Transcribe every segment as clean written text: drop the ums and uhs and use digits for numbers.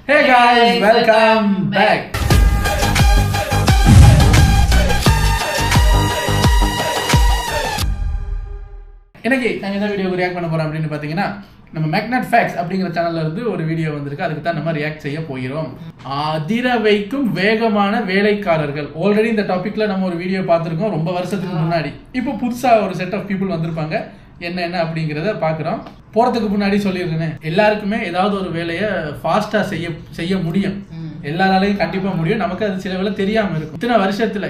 Hey guys, welcome back. இன்னைக்கு நாங்க என்ன வீடியோக்கு ரியாக்ட் பண்ண போறோம் அப்படின்னு பாத்தீங்கன்னா நம்ம மேக்னட் ஃபேக்ட்ஸ் அப்படிங்கிற சேனல்ல இருந்து ஒரு வீடியோ வந்திருக்கு. அதுக்கு தான் நம்ம ரியாக்ட் செய்ய போகிறோம். அதிர வைக்கும் வேகமான வேலைக்காரர்கள். ஆல்ரெடி இந்த டாபிக்ல நம்ம ஒரு வீடியோ பார்த்திருக்கோம் ரொம்ப வருஷத்துக்கு முன்னாடி. இப்போ புதுசா ஒரு செட் ஆஃப் பீப்புள் வந்திருப்பாங்க. என்ன அப்படிங்கிறத பாக்குறோம். போறதுக்கு முன்னாடி சொல்லியிருக்கேன், எல்லாருக்குமே ஏதாவது ஒரு வேலையை ஃபாஸ்டா செய்ய முடியும். எல்லாராலையும் கண்டிப்பா முடியும். நமக்கு அது சில வேலை தெரியாம இருக்கும்.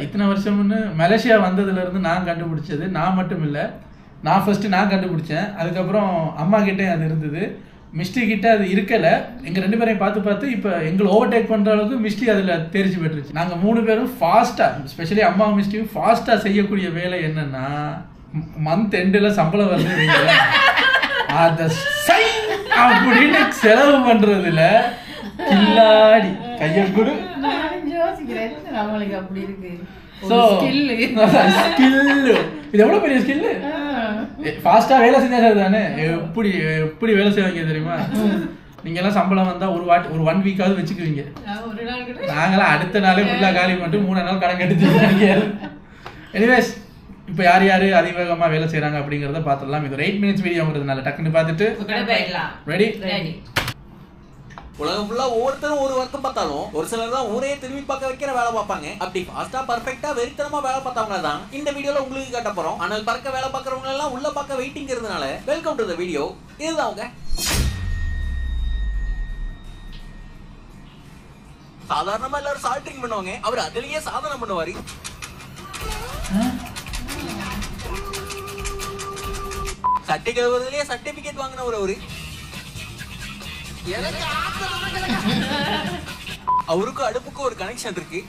இத்தனை வருஷம்னு மலேசியா வந்ததுல இருந்து நான் கண்டுபிடிச்சது. நான் மட்டும் இல்ல, நான் கண்டுபிடிச்சேன். அதுக்கப்புறம் அம்மா கிட்டே அது இருந்தது, மிஸ்டி கிட்ட அது இருக்கல. எங்க 2 பேரையும் பார்த்து இப்போ எங்களை ஓவர்டேக் பண்ற அளவுக்கு மிஸ்டி அதுல தெரிஞ்சு பெற்றுச்சு. நாங்க 3 பேரும் ஃபாஸ்டா, ஸ்பெஷலி அம்மா மிஸ்டியும் ஃபாஸ்டா செய்யக்கூடிய வேலை என்னன்னா, மந்த் எண்டுல சம்பளம் வருது அத அப்படின்னு செலவு பண்றதுல கில்லாடி கைய குடு. இது எவ்வளவு பெரிய ஸ்கில். ஃபாஸ்டா வேலை செஞ்சா தானே எப்படி வேலை செய்வாங்க தெரியுமா? நீங்க எல்லாம் சம்பளம் வந்தா ஒரு 1 வீக்காவது வச்சுக்குவீங்க. நாங்களாம் அடுத்த நாளே ஃபுல்லா காலி பண்ணிட்டு 3 நாள் கடன் கட்டிச்சுருக்கீங்க. எனிவேஸ், இப்போ யார் அதிவேகமா வேலை செய்யறாங்க அப்படிங்கறத பாத்துடலாம். இது ஒரு 8 மினிட்ஸ் வீடியோங்கிறதுனால டக்குன்னு பார்த்துட்டு ரெடி. உலகம் ஃபுல்லா ஒவ்வொருத்தரும் ஒரு ஒர்க் பார்த்தாலும் ஒரு சிலர் தான் ஊரையே திரும்பி பார்க்க வைக்கிற வேலை பார்ப்பாங்க. அப்படி ஃபாஸ்டா பர்ஃபெக்ட்டா வெறித்தனமா வேலை பார்த்தவங்க தான் இந்த வீடியோல உங்களுக்கு காட்ட போறோம். ஆனால் பறக்க வேலை பார்க்கறவங்க எல்லாம் உள்ள பார்க்க வெயிட்டிங் இருந்தனால வெல்கம் டு தி வீடியோ. இதுதான் அவங்க. சாதாரணமா எல்லாரும் சால்ட்ரிங் பண்ணுவாங்க, அவர் அதுலயே சாதனை பண்ணுவாரு. சட்டை கழுவுறதுலயே சர்டிபிகேட் வாங்கினவர் அவரு. அவருக்கு அடுப்புக்கு ஒரு கனெக்ஷன் இருக்கு.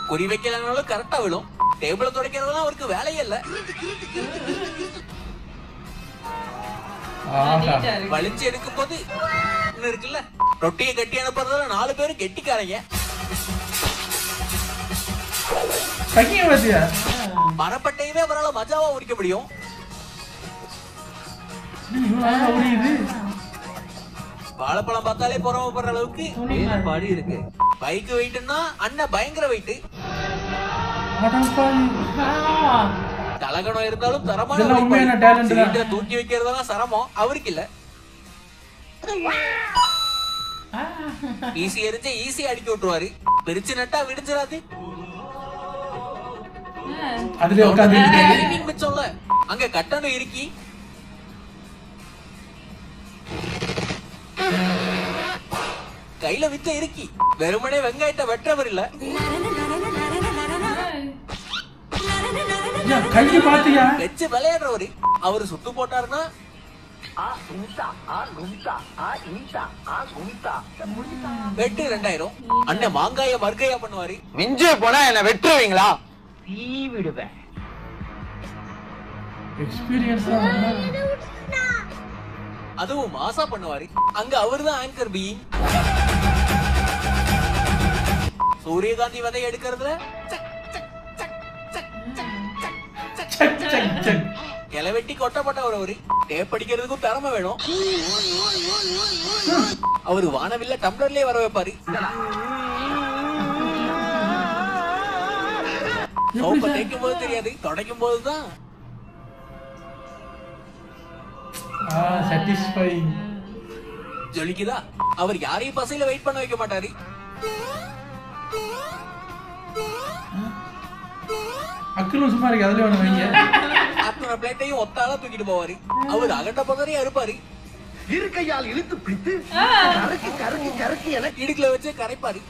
குறி வைக்கலனாலும் கரெக்டா விழும். டேபிள துடைக்கிறதுலாம் அவருக்கு வேலையே இல்ல. வலிச்சு எடுக்கும் போது இருக்குல்ல, ரொட்டியை கட்டி அனுப்புறதுல 4 பேரும் கெட்டிக்காரங்க. மரப்பட்டையவே அவரால் மஜாவா உரிக்க முடியும். வாழைப்பழம் பார்த்தாலே பொறாமப்படுற அளவுக்கு பாடி இருக்கு. பைக் வெயிட்னா அண்ணன் பயங்கர வெயிட். தலகணம் இருந்தாலும் தரமான தூக்கி வைக்கிறதெல்லாம் சிரமம் அவருக்கு இல்ல. ஈஸி எரிஞ்ச ஈஸி அடிக்க விட்டுருவாரு. பிரிச்சு நட்டா விடிஞ்சிடாது. மிச்சம்ல அங்க கட்டணம் இருக்கி கையில வித்த இருக்கி வெறுமனே வெங்காயத்தை வெற்றவர் இல்ல. வச்சு விளையாடுறவரு. அவரு சுட்டு போட்டாருன்னா வெட்டு 2000. அண்ணன் மாங்காய மர்கையா பண்ணுவாரு. மிஞ்சு போனா என்ன வெட்டுவீங்களா? விடுவேன். அதுவும் மாசா பண்ணுவாரு. அங்க அவர்தான் ஆங்கர் பி. சூரியகாந்தி விதை எடுக்கிறதுல இலை வெட்டி கொட்டப்பட்டவர் அவரு. டேப் அடிக்கிறதுக்கும் திறமை வேணும். அவரு வானவில்ல டம்ளர்லயே வர வைப்பாரு. சோப்பை தேய்க்கும் போது தெரியாது, தொடக்கும் போதுதான் ஜொலிக்குதா. அவர் யாரையும் பசையில வெயிட் பண்ண வைக்க மாட்டாரு. சும்மா இருக்கு, அதுல ஒண்ணு வைங்க. அத்தனை பிளேட்டையும் ஒத்தால தூக்கிட்டு போவாரு. அவர் அகண்ட பதறியா இருப்பாரு. இருக்கையால் இழுத்து பிடித்து கரக்கி என இடுக்குல வச்சு கரைப்பாரு.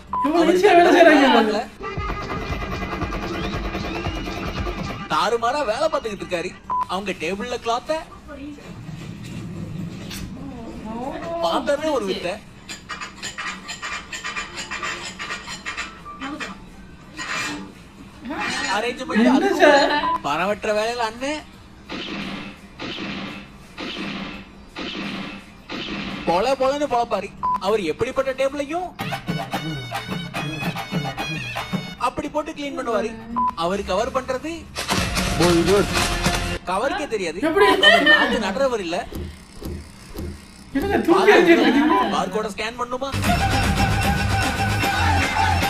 தாறுமாறா வேலை பார்த்துக்கிட்டு இருக்காரு. அவங்க டேபிள்ல கிளாத்த பாத்தரே ஒரு வித்த. அரேஞ்ச் பண்ணி பரவற்ற வேலையில அண்ணன் பொலன்னு பொழப்பாரு. அவர் எப்படிப்பட்ட டேபிளையும் அப்படி போட்டு கிளீன் பண்ணுவாரு. அவர் கவர் பண்றது கவருக்கே தெரியாது. நாட்டு நடுறவர் இல்ல. என்னங்க தூக்கி எறிஞ்சிருக்கீங்க? பார்கோட ஸ்கேன் பண்ணுமா?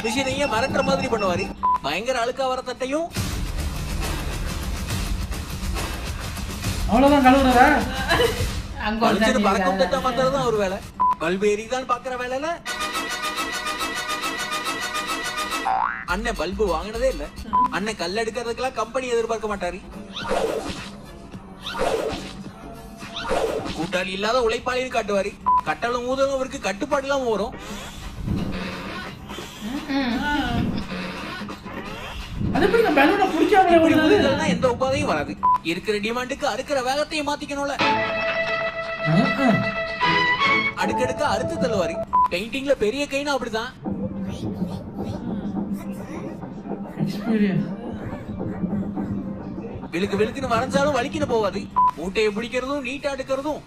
மிஷினையே மறக்கிற மாதிரி பண்ணுவாரு. பயங்கர அழுக்கா வர தட்டையும் அவ்வளவுதான் கழுவுறதா? பளிச்சுன்னு பறக்கும் தட்டை மாத்துறதுதான் ஒரு வேலை. பல்பு எரிதான் பாக்குற வேலையில அண்ணன் பல்பு வாங்கினதே இல்ல. அண்ணன் கல் எடுக்கிறதுக்கெல்லாம் கம்பெனி எதிர்பார்க்க மாட்டாரு. கூட்டாளி இல்லாத உழைப்பாளின்னு காட்டுவாரு. கட்டளம் ஊதலும் அவருக்கு கட்டுப்பாடு இல்லாம வரும். அது எப்படி நம்ம பலூனை பிடிக்காமலே ஓடுது? இதெல்லாம் எந்த உபாதையும் வராது. இருக்கிற டிமாண்டுக்கு அறுக்கிற வேகத்தையும் மாத்திக்கணும்ல. அடுக்கடுக்க அறுத்து தள்ளுவாரு. பெயிண்டிங்ல பெரிய கைனா அப்படிதான். எக்ஸ்பீரியன்ஸ். விழுக்கு விழுக்குன்னு வரைஞ்சாலும் வலிக்கின்னு போவாது. மூட்டையை பிடிக்கிறதும் நீட்டா அடுக்கிறதும்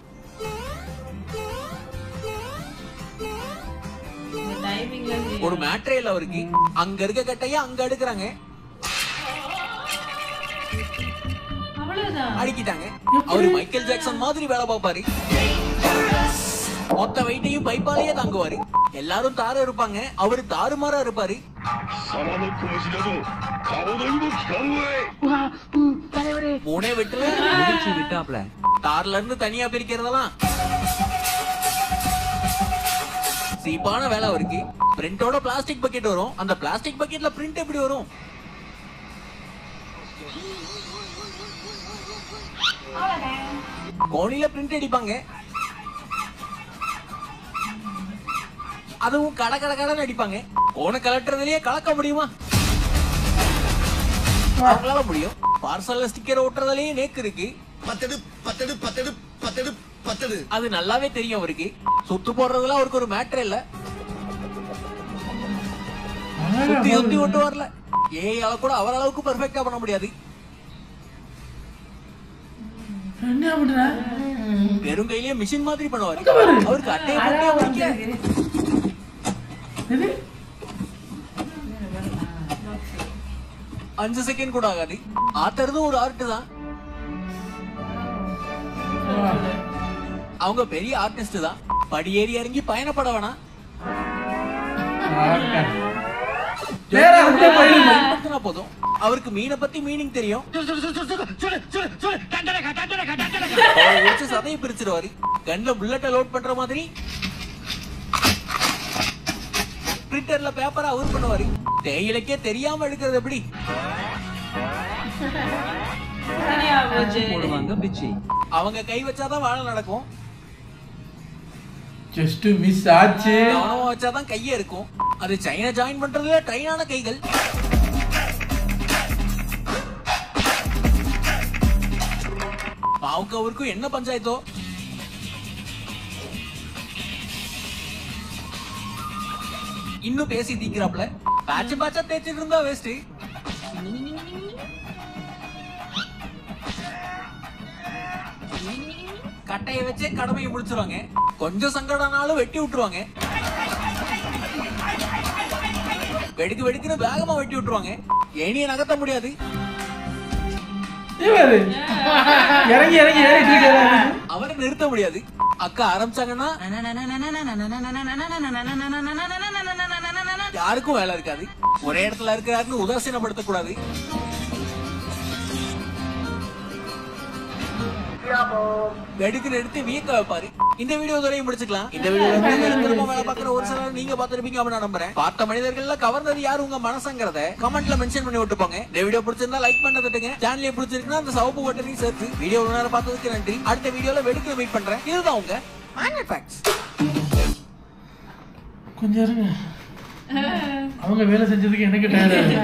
ஒரு மேட்ரே இல்ல அவருக்கு. அங்க இருக்க கட்டையா அங்க அடுக்குறாங்க. அடிக்கிட்டாங்க. அவரு மைக்கேல் ஜாக்சன் மாதிரி வேலை பார்ப்பாரு. மொத்த வெயிட்டையும் பைப்பாலேயே தாங்குவாரு. எல்லாரும் தார இருப்பாங்க, அவரு தாறுமாறா இருப்பாரு. மூணே வெட்டுல முடிச்சு விட்டாப்ல. தார்ல இருந்து தனியா பிரிக்கிறதெல்லாம் சீப்பான வேலை அவருக்கு. பிரிண்டோட பிளாஸ்டிக் பக்கெட் வரும். அந்த பிளாஸ்டிக் பக்கெட்ல பிரிண்ட் எப்படி வரும்? கோணில பிரிண்ட் அடிப்பாங்க. அதுவும் கட கட கடன்னு அடிப்பாங்க. கோண கலட்டுறதுலயே கலக்க முடியுமா? அவங்களால முடியும். பார்சல்ல ஸ்டிக்கர் ஒட்டுறதுலயே நேக்கு இருக்கு. அது நல்லாவே தெரியும் அவருக்கு. சுத்து போடுறதுல அவருக்கு ஒரு மேட்டர் இல்ல. சுத்தி சுத்தி ஒட்டு வரல. ஏஐயால கூட அவர் அளவுக்கு பெர்ஃபெக்ட்டா பண்ண முடியாது. என்ன பண்ற? வெறும் கையிலேயே மிஷின் மாதிரி பண்ணுவாரு. அவருக்கு அட்டையை போட்டே வலிக்க. இது 5 செகண்ட் கூட ஆகாது. ஆத்துறதும் ஒரு ஆர்ட் தான். அவங்க பெரிய ஆர்டிஸ்ட் தான். படி ஏறி இறங்கி பயணப்பட வேணாம். போதும். அவருக்கு மீனை பத்தி மீனிங் தெரியும். சதையை பிரிச்சிருவாரு. கண்ல புல்லட்ட லோட் பண்ற மாதிரி. பிரிண்டர்ல பேப்பரா அவர் பண்ணுவாரு. தேயிலைக்கே தெரியாம எடுக்கிறது எப்படி? போடுவாங்க பிச்சி. அவங்க கை வச்சாதான் வாழை நடக்கும். ஜஸ்ட் மிஸ் ஆச்சு. கவனமா வச்சாதான் கையே இருக்கும். அது சைனா ஜாயின் பண்றதுல ட்ரைனான கைகள். பாவுக்கு அவருக்கும் என்ன பஞ்சாயத்தோ. இன்னும் பேசி தீக்கிறாப்ல. பேட்ச் பேட்சா தேய்ச்சிட்டு இருந்தா வேஸ்ட். கட்டையை வச்சே கடமையை முடிச்சிருவாங்க. கொஞ்சம் சங்கடனாலும் வெட்டி விட்டுருவாங்க. வெடுக்கு வெடுக்குன்னு வேகமா வெட்டி விட்டுருவாங்க. ஏனிய நகர்த்த முடியாது. இறங்கி இறங்கி அவரை நிறுத்த முடியாது. அக்கா ஆரம்பிச்சாங்கன்னா யாருக்கும் வேலை இருக்காது. ஒரே இடத்துல இருக்கிறாருன்னு உதாசீனப்படுத்த கூடாது. வெடுக்குன்னு எடுத்து வீக்க வைப்பாரு. இந்த வீடியோ வரையும் முடிச்சுக்கலாம். இந்த வீடியோ வேலை பாக்குற ஒரு சிலர் நீங்க பாத்துருப்பீங்க அப்படின்னு நம்புறேன். பார்த்த மனிதர்கள்ல கவர்ந்தது யாரு உங்க மனசுங்கிறத கமெண்ட்ல மென்ஷன் பண்ணி விட்டு போங்க. இந்த வீடியோ பிடிச்சிருந்தா லைக் பண்ண தட்டுங்க. சேனல் பிடிச்சிருக்குன்னா அந்த சவப்பு பட்டனையும் சேர்த்து வீடியோ நேரம் பார்த்ததுக்கு நன்றி. அடுத்த வீடியோல வெடுக்கு மீட் பண்றேன். இதுதான் உங்க மேக்னட் ஃபேக்ட்ஸ். கொஞ்சம் இருங்க. அவங்க வேலை செஞ்சதுக்கு எனக்கு டயர்ட்.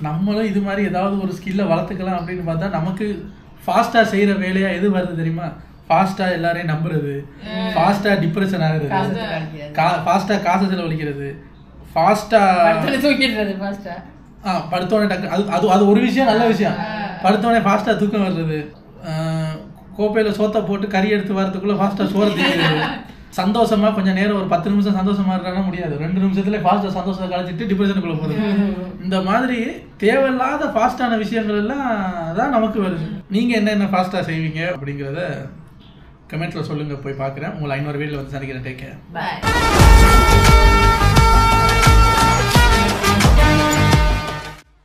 நம்மளும் இது மாதிரி ஏதாவது ஒரு ஸ்கில்லை வளர்த்துக்கலாம் அப்படின்னு பார்த்தா நமக்கு ஃபாஸ்ட்டாக செய்கிற வேலையாக எது வருது தெரியுமா? ஃபாஸ்ட்டாக எல்லாரையும் நம்புறது, ஃபாஸ்ட்டாக டிப்ரெஷன் ஆகுறது, ஃபாஸ்ட்டாக காசு செலவழிக்கிறது, ஃபாஸ்ட்டாக தூக்கிடுறது, ஃபாஸ்ட்டாக படுத்தோடனே டக்கு அது அது ஒரு விஷயம், நல்ல விஷயம். படுத்தோடனே ஃபாஸ்ட்டாக தூக்கம் வர்றது, கோப்பையில் சோத்தை போட்டு கறி எடுத்து வரதுக்குள்ளே ஃபாஸ்ட்டாக சோறு தீக்கிறது, சந்தோஷமா கொஞ்சம் நேரம் ஒரு 10 நிமிஷம் சந்தோஷமா இருக்காங்கன்னா முடியாது. 2 நிமிஷத்துல ஃபாஸ்டா சந்தோஷத்தை கழிச்சிட்டு டிப்ரெஷனுக்குள்ள போகுது. இந்த மாதிரி தேவையில்லாத ஃபாஸ்டான விஷயங்கள் எல்லாம் தான் நமக்கு வருது. நீங்க என்ன ஃபாஸ்டா செய்வீங்க அப்படிங்கிறத கமெண்ட்ல சொல்லுங்க, போய் பார்க்குறேன். உங்களை இன்னொரு வீடியோல வந்து சந்திக்கிறேன். Take care. பை.